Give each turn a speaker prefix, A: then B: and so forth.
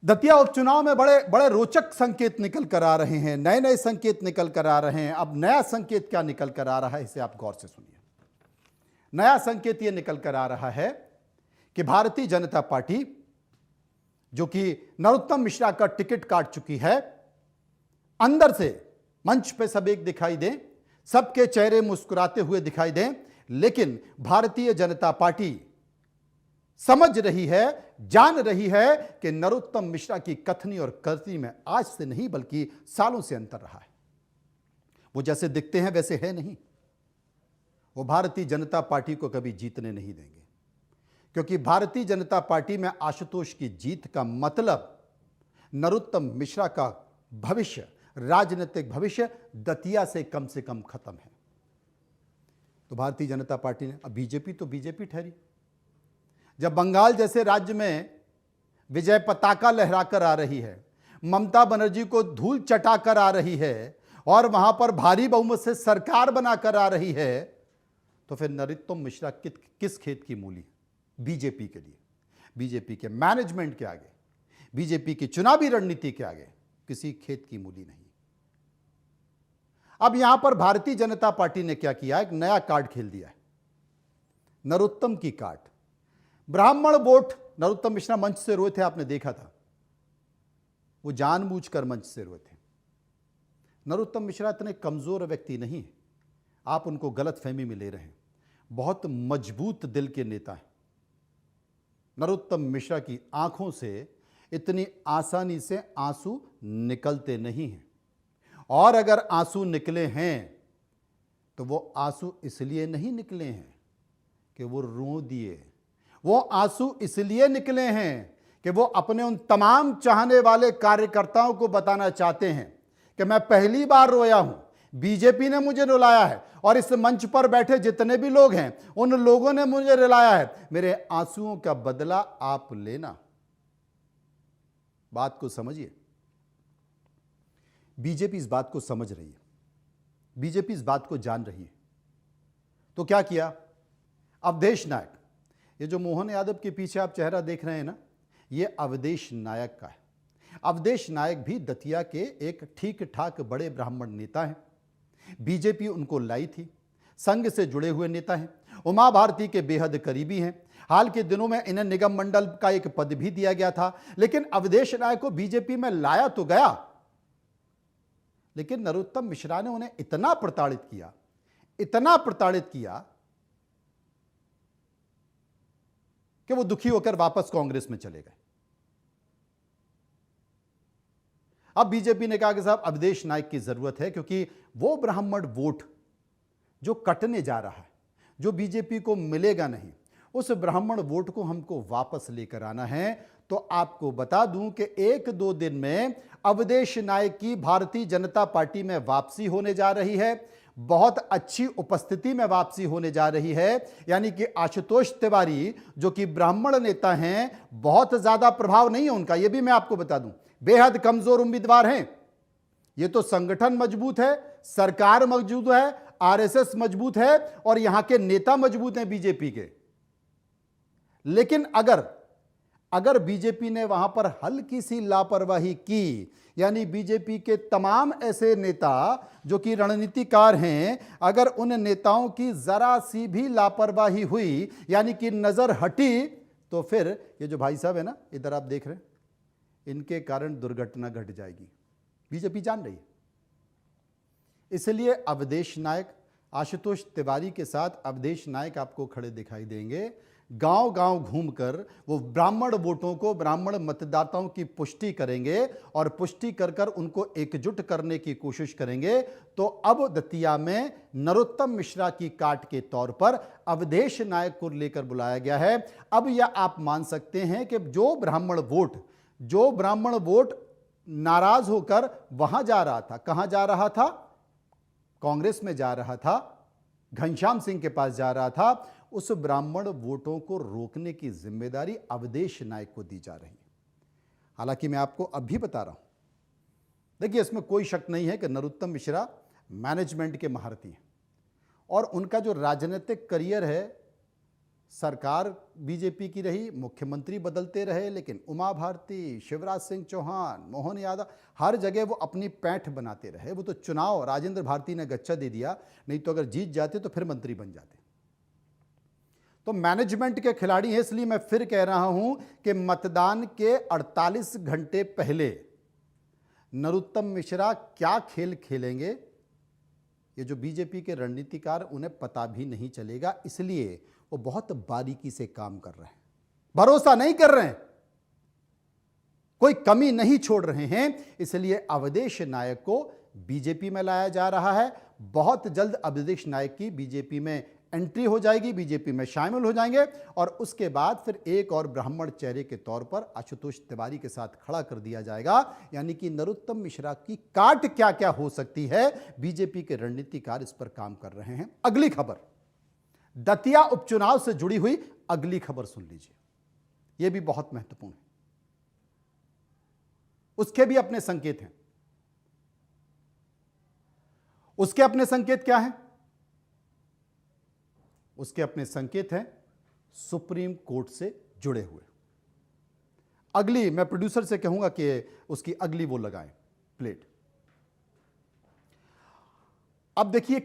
A: दतिया उपचुनाव में बड़े बड़े रोचक संकेत निकल कर आ रहे हैं, नए नए संकेत निकल कर आ रहे हैं। अब नया संकेत क्या निकल कर आ रहा है, इसे आप गौर से सुनिए। नया संकेत यह निकल कर आ रहा है कि भारतीय जनता पार्टी, जो कि नरोत्तम मिश्रा का टिकट काट चुकी है, अंदर से मंच पे सब एक दिखाई दें, सबके चेहरे मुस्कुराते हुए दिखाई दें, लेकिन भारतीय जनता पार्टी समझ रही है, जान रही है कि नरोत्तम मिश्रा की कथनी और करनी में आज से नहीं बल्कि सालों से अंतर रहा है। वो जैसे दिखते हैं वैसे है नहीं। वो भारतीय जनता पार्टी को कभी जीतने नहीं देंगे, क्योंकि भारतीय जनता पार्टी में आशुतोष की जीत का मतलब नरोत्तम मिश्रा का भविष्य, राजनीतिक भविष्य दतिया से कम खत्म है। तो भारतीय जनता पार्टी ने, अब बीजेपी तो बीजेपी ठहरी। जब बंगाल जैसे राज्य में विजय पताका लहराकर आ रही है, ममता बनर्जी को धूल चटाकर आ रही है और वहां पर भारी बहुमत से सरकार बनाकर आ रही है, तो फिर नरोत्तम मिश्रा किस खेत की मूली? बीजेपी के लिए, बीजेपी के मैनेजमेंट के आगे, बीजेपी की चुनावी रणनीति के आगे किसी खेत की मूली नहीं। अब यहां पर भारतीय जनता पार्टी ने क्या किया? एक नया कार्ड खेल दिया है, नरोत्तम की कार्ड। ब्राह्मण वोट नरोत्तम मिश्रा मंच से रोए थे, आपने देखा था, वो जानबूझकर मंच से रोए थे। नरोत्तम मिश्रा इतने कमजोर व्यक्ति नहीं है, आप उनको गलतफहमी में ले रहे हैं। बहुत मजबूत दिल के नेता हैं। नरोत्तम मिश्रा की आंखों से इतनी आसानी से आंसू निकलते नहीं हैं, और अगर आंसू निकले हैं तो वो आंसू इसलिए नहीं निकले हैं कि वो रो दिए। वो आंसू इसलिए निकले हैं कि वो अपने उन तमाम चाहने वाले कार्यकर्ताओं को बताना चाहते हैं कि मैं पहली बार रोया हूं, बीजेपी ने मुझे रुलाया है, और इस मंच पर बैठे जितने भी लोग हैं उन लोगों ने मुझे रुलाया है। मेरे आंसुओं का बदला आप लेना। बात को समझिए। बीजेपी इस बात को समझ रही है, बीजेपी इस बात को जान रही है। तो क्या किया? अवधेश नायक, ये जो मोहन यादव के पीछे आप चेहरा देख रहे हैं ना, ये अवधेश नायक का है। अवधेश नायक भी दतिया के एक ठीक ठाक बड़े ब्राह्मण नेता हैं। बीजेपी उनको लाई थी, संघ से जुड़े हुए नेता हैं, उमा भारती के बेहद करीबी हैं। हाल के दिनों में इन्हें निगम मंडल का एक पद भी दिया गया था। लेकिन अवधेश नायक को बीजेपी में लाया तो गया, लेकिन नरोत्तम मिश्रा ने उन्हें इतना प्रताड़ित किया, इतना प्रताड़ित किया कि वो दुखी होकर वापस कांग्रेस में चले गए। अब बीजेपी ने कहा कि साहब अवधेश नायक की जरूरत है, क्योंकि वो ब्राह्मण वोट जो कटने जा रहा है, जो बीजेपी को मिलेगा नहीं, उस ब्राह्मण वोट को हमको वापस लेकर आना है। तो आपको बता दूं कि 1-2 दिन में अवधेश नायक की भारतीय जनता पार्टी में वापसी होने जा रही है। बहुत अच्छी उपस्थिति में वापसी होने जा रही है। यानी कि आशुतोष तिवारी, जो कि ब्राह्मण नेता हैं, बहुत ज्यादा प्रभाव नहीं है उनका, यह भी मैं आपको बता दूं, बेहद कमजोर उम्मीदवार हैं। ये तो संगठन मजबूत है, सरकार मजबूत है, आरएसएस मजबूत है, और यहां के नेता मजबूत हैं बीजेपी के। लेकिन अगर बीजेपी ने वहां पर हल्की सी लापरवाही की, यानी बीजेपी के तमाम ऐसे नेता जो कि रणनीतिकार हैं, अगर उन नेताओं की जरा सी भी लापरवाही हुई, यानी कि नजर हटी, तो फिर ये जो भाई साहब है ना, इधर आप देख रहे हैं, इनके कारण दुर्घटना घट जाएगी। बीजेपी जान रही है। इसलिए अवधेश नायक, आशुतोष तिवारी के साथ अवधेश नायक आपको खड़े दिखाई देंगे। गांव गांव घूमकर वो ब्राह्मण वोटों को, ब्राह्मण मतदाताओं की पुष्टि करेंगे, और पुष्टि कर कर उनको एकजुट करने की कोशिश करेंगे। तो अब दतिया में नरोत्तम मिश्रा की काट के तौर पर अवधेश नायक को लेकर बुलाया गया है। अब यह आप मान सकते हैं कि जो ब्राह्मण वोट नाराज होकर वहां जा रहा था, कहां जा रहा था? कांग्रेस में जा रहा था, घनश्याम सिंह के पास जा रहा था। उस ब्राह्मण वोटों को रोकने की जिम्मेदारी अवधेश नायक को दी जा रही है। हालांकि मैं आपको अब भी बता रहा हूं, देखिए, इसमें कोई शक नहीं है कि नरोत्तम मिश्रा मैनेजमेंट के महारथी हैं, और उनका जो राजनीतिक करियर है सरकार बीजेपी की रही, मुख्यमंत्री बदलते रहे, लेकिन उमा भारती, शिवराज सिंह चौहान, मोहन यादव, हर जगह वो अपनी पैठ बनाते रहे। वो तो चुनाव राजेंद्र भारती ने गच्चा दे दिया, नहीं तो अगर जीत जाते तो फिर मंत्री बन जाते। तो मैनेजमेंट के खिलाड़ी हैं, इसलिए मैं फिर कह रहा हूं कि मतदान के 48 घंटे पहले नरोत्तम मिश्रा क्या खेल खेलेंगे, ये जो बीजेपी के रणनीतिकार उन्हें पता भी नहीं चलेगा। इसलिए वो बहुत बारीकी से काम कर रहे हैं, भरोसा नहीं कर रहे हैं, कोई कमी नहीं छोड़ रहे हैं। इसलिए अवधेश नायक को बीजेपी में लाया जा रहा है। बहुत जल्द अवधेश नायक की बीजेपी में एंट्री हो जाएगी, बीजेपी में शामिल हो जाएंगे और उसके बाद फिर एक और ब्राह्मण चेहरे के तौर पर आशुतोष तिवारी के साथ खड़ा कर दिया जाएगा। यानी कि नरोत्तम मिश्रा की काट क्या क्या हो सकती है, बीजेपी के रणनीतिकार इस पर काम कर रहे हैं। अगली खबर, दतिया उपचुनाव से जुड़ी हुई अगली खबर सुन लीजिए, यह भी बहुत महत्वपूर्ण है। उसके भी अपने संकेत हैं। उसके अपने संकेत क्या हैं? उसके अपने संकेत हैं सुप्रीम कोर्ट से जुड़े हुए। अगली मैं प्रोड्यूसर से कहूंगा कि उसकी अगली वो लगाएं प्लेट। अब देखिए